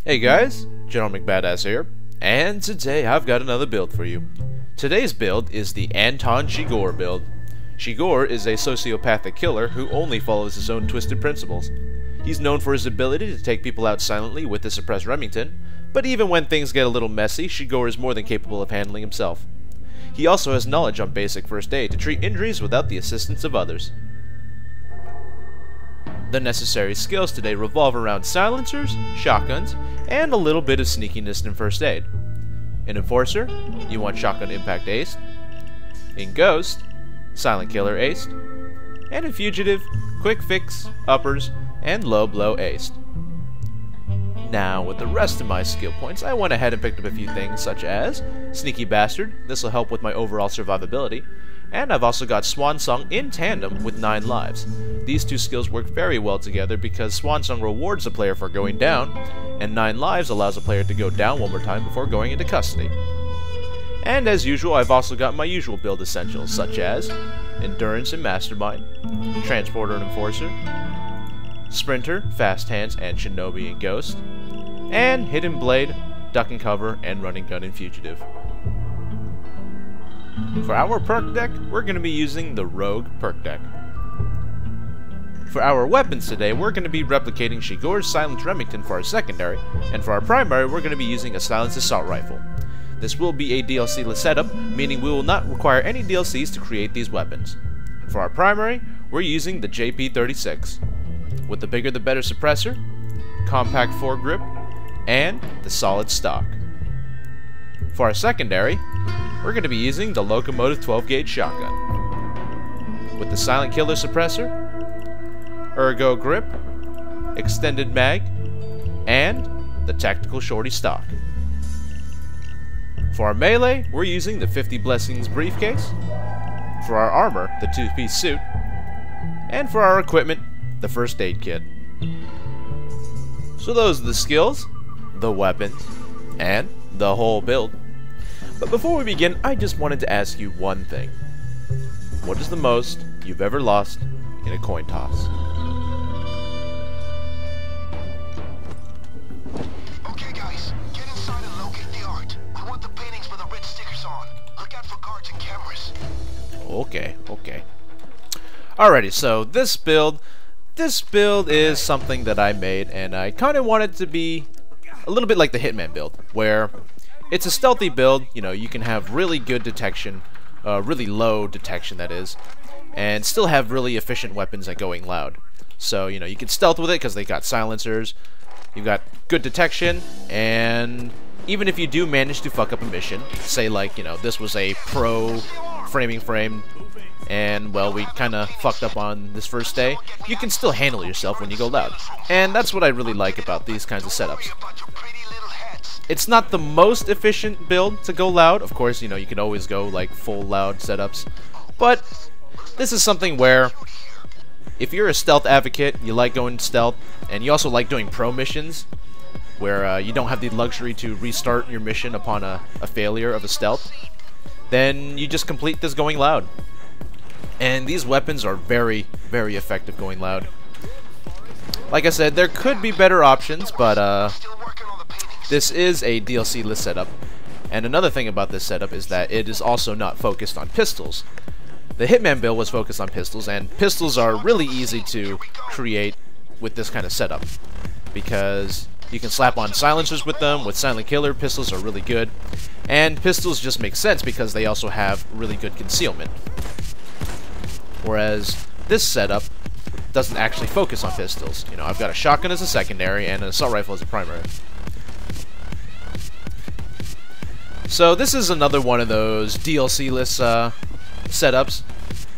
Hey guys, GeneralMcBadass here, and today I've got another build for you. Today's build is the Anton Chigurh build. Chigurh is a sociopathic killer who only follows his own twisted principles. He's known for his ability to take people out silently with the suppressed Remington, but even when things get a little messy, Chigurh is more than capable of handling himself. He also has knowledge on basic first aid to treat injuries without the assistance of others. The necessary skills today revolve around silencers, shotguns, and a little bit of sneakiness in first aid. In Enforcer, you want Shotgun Impact aced. In Ghost, Silent Killer aced. And in Fugitive, Quick Fix, Uppers, and Low Blow aced. Now, with the rest of my skill points, I went ahead and picked up a few things such as Sneaky Bastard, this will help with my overall survivability, and I've also got Swan Song in tandem with 9 lives. These two skills work very well together because Swan Song rewards the player for going down, and 9 lives allows a player to go down one more time before going into custody. And as usual, I've also got my usual build essentials such as Endurance and Mastermind, Transporter and Enforcer, Sprinter, Fast Hands, and Shinobi and Ghost, and Hidden Blade, Duck and Cover, and Running Gun and Fugitive. For our perk deck, we're going to be using the Rogue perk deck. For our weapons today, we're going to be replicating Chigurh's Silent Remington for our secondary, and for our primary, we're going to be using a Silenced Assault Rifle. This will be a DLC-less setup, meaning we will not require any DLCs to create these weapons. For our primary, we're using the JP36, with the bigger the better suppressor, compact foregrip, and the solid stock. For our secondary, we're going to be using the Locomotive 12-gauge shotgun, with the Silent Killer suppressor, Ergo grip, extended mag, and the Tactical Shorty stock. For our melee, we're using the 50 Blessings briefcase, for our armor, the 2-piece suit, and for our equipment, the first aid kit. So those are the skills, the weapons, and the whole build. But before we begin, I just wanted to ask you one thing. What is the most you've ever lost in a coin toss? Okay guys, get inside and locate the art. I want the paintings with the red stickers on. Look out for guards and cameras. Okay. Alrighty, so this build is something that I made, and I kind of want it to be a little bit like the Hitman build, where it's a stealthy build. You know, you can have really good detection, really low detection that is, and still have really efficient weapons at going loud. So, you know, you can stealth with it because they got silencers, you've got good detection, and even if you do manage to fuck up a mission, say like, you know, this was a pro framing frame, and, well, we kind of fucked up on this first day, you can still handle yourself when you go loud. And that's what I really like about these kinds of setups. It's not the most efficient build to go loud. Of course, you know, you can always go, like, full loud setups. But this is something where, if you're a stealth advocate, you like going stealth, and you also like doing pro missions, where you don't have the luxury to restart your mission upon a failure of a stealth, then you just complete this going loud. And these weapons are very, very effective going loud. Like I said, there could be better options, but this is a DLC-less setup. And another thing about this setup is that it is also not focused on pistols. The Hitman build was focused on pistols, and pistols are really easy to create with this kind of setup, because you can slap on silencers with them. With Silent Killer, pistols are really good, and pistols just make sense because they also have really good concealment. Whereas this setup doesn't actually focus on pistols. You know, I've got a shotgun as a secondary and an assault rifle as a primary. So this is another one of those DLC-less setups.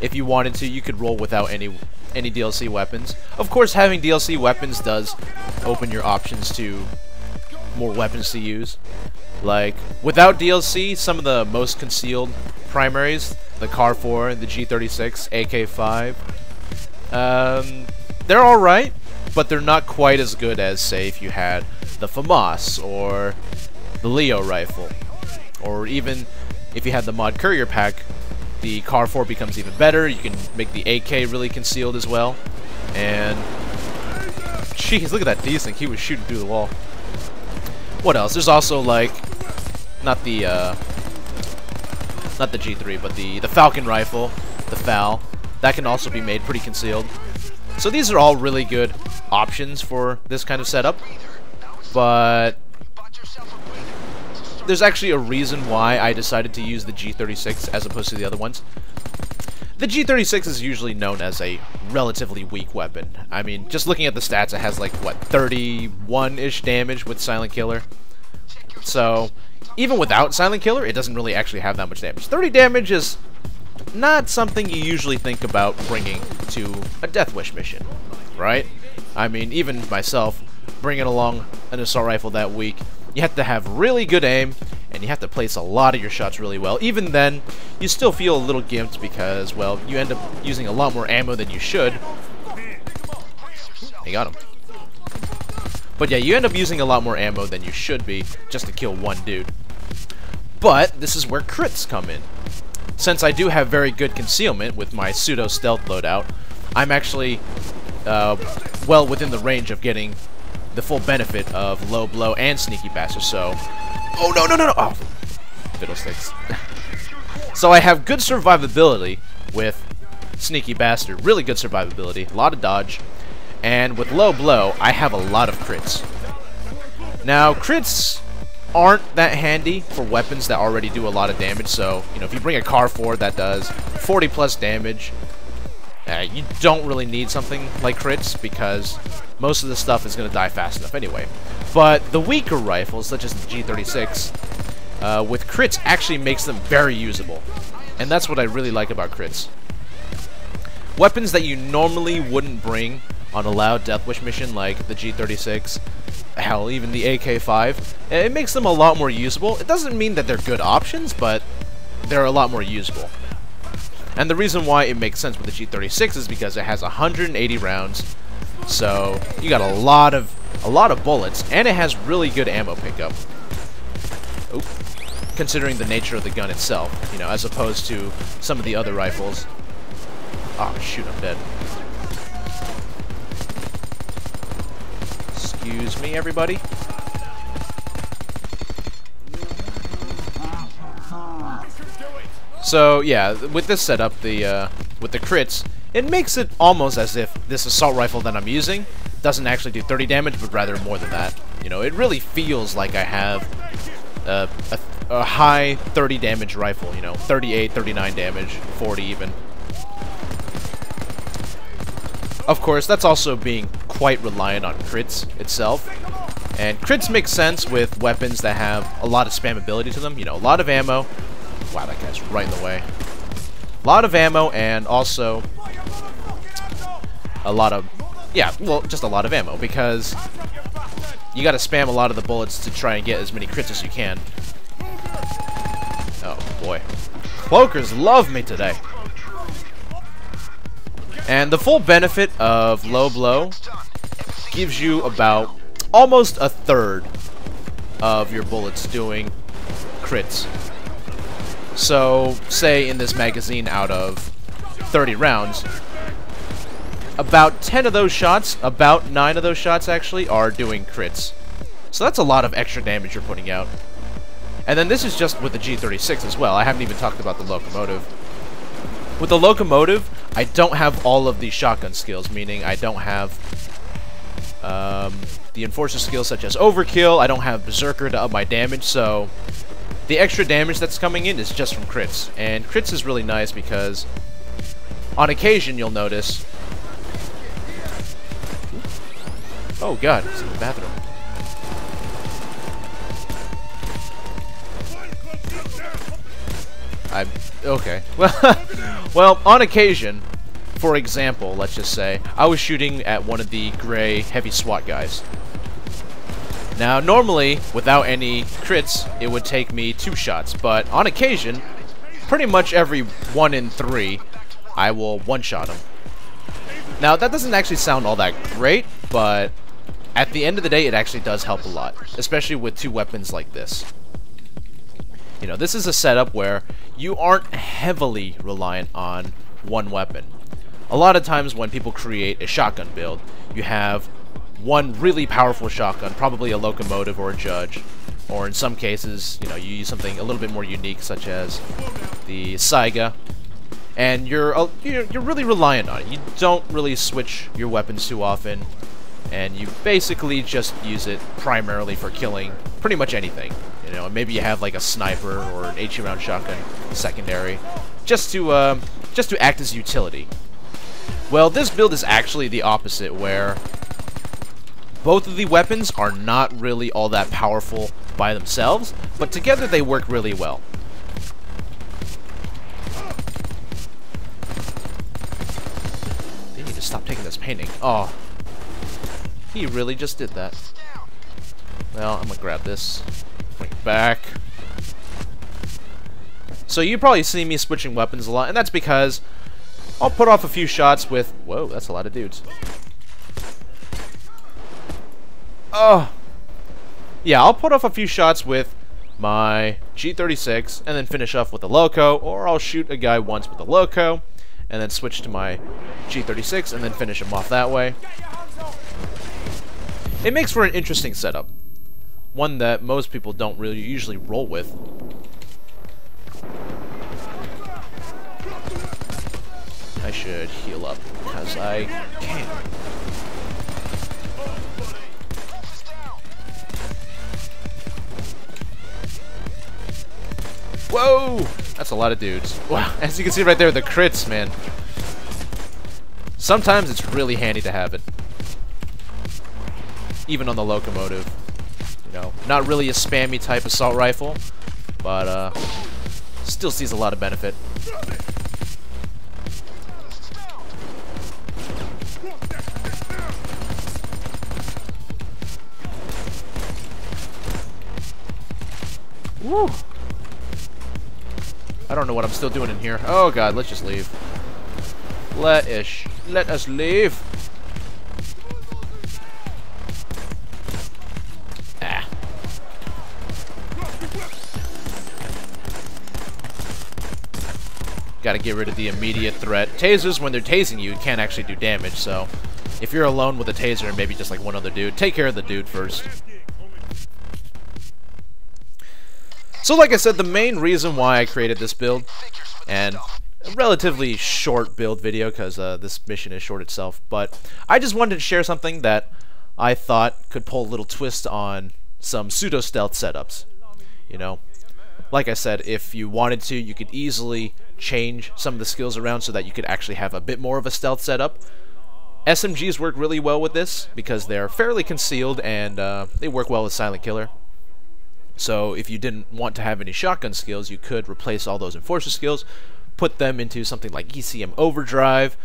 If you wanted to, you could roll without any DLC weapons. Of course, having DLC weapons does open your options to more weapons to use. Like, without DLC, some of the most concealed primaries, the CAR-4, the G36, AK-5, they're alright, but they're not quite as good as, say, if you had the FAMAS, or the Leo rifle, or even if you had the Mod Courier pack, the CAR-4 becomes even better. You can make the AK really concealed as well, and Jeez, look at that desync. He was shooting through the wall. What else? There's also like not the G3, but the Falcon rifle, the FAL. That can also be made pretty concealed. So these are all really good options for this kind of setup. But there's actually a reason why I decided to use the G36 as opposed to the other ones. The G36 is usually known as a relatively weak weapon. I mean, just looking at the stats, it has like, what, 31-ish damage with Silent Killer. So, even without Silent Killer, it doesn't really actually have that much damage. 30 damage is not something you usually think about bringing to a Death Wish mission, right? I mean, even myself, bringing along an assault rifle that weak, you have to have really good aim, and you have to place a lot of your shots really well. Even then, you still feel a little gimped because, well, you end up using a lot more ammo than you should. You got him. But yeah, you end up using a lot more ammo than you should be just to kill one dude. But this is where crits come in. Since I do have very good concealment with my pseudo-stealth loadout, I'm actually well within the range of getting the full benefit of low blow and sneaky bastard. So, oh no no no no! Oh, fiddlesticks. So I have good survivability with sneaky bastard, really good survivability, a lot of dodge, and with low blow, I have a lot of crits. Now, crits aren't that handy for weapons that already do a lot of damage. So, you know, if you bring a car forward that does 40 plus damage, you don't really need something like crits because most of the stuff is going to die fast enough anyway. But the weaker rifles, such as the G36, with crits actually makes them very usable. And that's what I really like about crits. Weapons that you normally wouldn't bring on a loud Death Wish mission like the G36, hell, even the AK-5, it makes them a lot more usable. It doesn't mean that they're good options, but they're a lot more usable. And the reason why it makes sense with the G36 is because it has 180 rounds, so you got a lot of bullets, and it has really good ammo pickup. Oop. Considering the nature of the gun itself, you know, as opposed to some of the other rifles. Oh shoot, I'm dead. Excuse me, everybody. So yeah, with this setup, with the crits, it makes it almost as if this assault rifle that I'm using doesn't actually do 30 damage, but rather more than that. You know, it really feels like I have a high 30 damage rifle. You know, 38, 39 damage, 40 even. Of course, that's also being quite reliant on crits itself. And crits make sense with weapons that have a lot of spammability to them. You know, a lot of ammo. Wow, that guy's right in the way. A lot of ammo and also a lot of, yeah, well, just a lot of ammo because you gotta spam a lot of the bullets to try and get as many crits as you can. Oh, boy. Cloakers love me today. And the full benefit of low blow gives you about almost a third of your bullets doing crits. So, say in this magazine out of 30 rounds, about 10 of those shots, about 9 of those shots actually, are doing crits. So that's a lot of extra damage you're putting out. And then this is just with the G36 as well. I haven't even talked about the locomotive. With the locomotive, I don't have all of the shotgun skills, meaning I don't have the enforcer skills such as overkill, I don't have berserker to up my damage, so the extra damage that's coming in is just from crits. And crits is really nice because on occasion you'll notice... Oh god, it's in the bathroom. Okay. Well, on occasion, for example, let's just say, I was shooting at one of the gray heavy SWAT guys. Now, normally, without any crits, it would take me 2 shots, but on occasion, pretty much every 1 in 3, I will one-shot him. Now, that doesn't actually sound all that great, but at the end of the day, it actually does help a lot, especially with 2 weapons like this. You know, this is a setup where you aren't heavily reliant on one weapon. A lot of times when people create a shotgun build, you have one really powerful shotgun, probably a locomotive or a judge, or in some cases, you know, you use something a little bit more unique, such as the Saiga, and you're really reliant on it. You don't really switch your weapons too often, and you basically just use it primarily for killing pretty much anything. You know, maybe you have like a sniper or an 80 round shotgun secondary, just to act as utility. Well, this build is actually the opposite, where both of the weapons are not really all that powerful by themselves, but together they work really well. They need to stop taking this painting. Oh, he really just did that. Well, I'm gonna grab this. Bring it back. So you probably see me switching weapons a lot, and that's because I'll put off a few shots with... Whoa, that's a lot of dudes. Oh! Yeah, I'll put off a few shots with my G36, and then finish off with a Loco, or I'll shoot a guy once with a Loco, and then switch to my G36, and then finish him off that way. It makes for an interesting setup. One that most people don't really usually roll with. I should heal up, because I can. Whoa! That's a lot of dudes. Wow, as you can see right there, the crits, man. Sometimes it's really handy to have it. Even on the locomotive. You know, not really a spammy type assault rifle, but still sees a lot of benefit. Woo! I don't know what I'm still doing in here. Oh god, let's just leave. Let us leave. Ah. Gotta get rid of the immediate threat. Tasers, when they're tasing you, can't actually do damage, so if you're alone with a taser and maybe just like one other dude, take care of the dude first. So like I said, the main reason why I created this build, and a relatively short build video because this mission is short itself, but I just wanted to share something that I thought could pull a little twist on some pseudo-stealth setups. You know, like I said, if you wanted to, you could easily change some of the skills around so that you could actually have a bit more of a stealth setup. SMGs work really well with this because they're fairly concealed and they work well with Silent Killer. So if you didn't want to have any shotgun skills, you could replace all those Enforcer skills, put them into something like ECM Overdrive,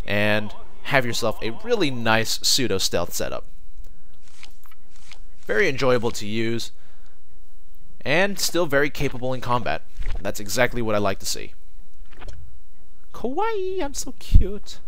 and have yourself a really nice pseudo-stealth setup. Very enjoyable to use, and still very capable in combat. That's exactly what I like to see. Kawaii, I'm so cute.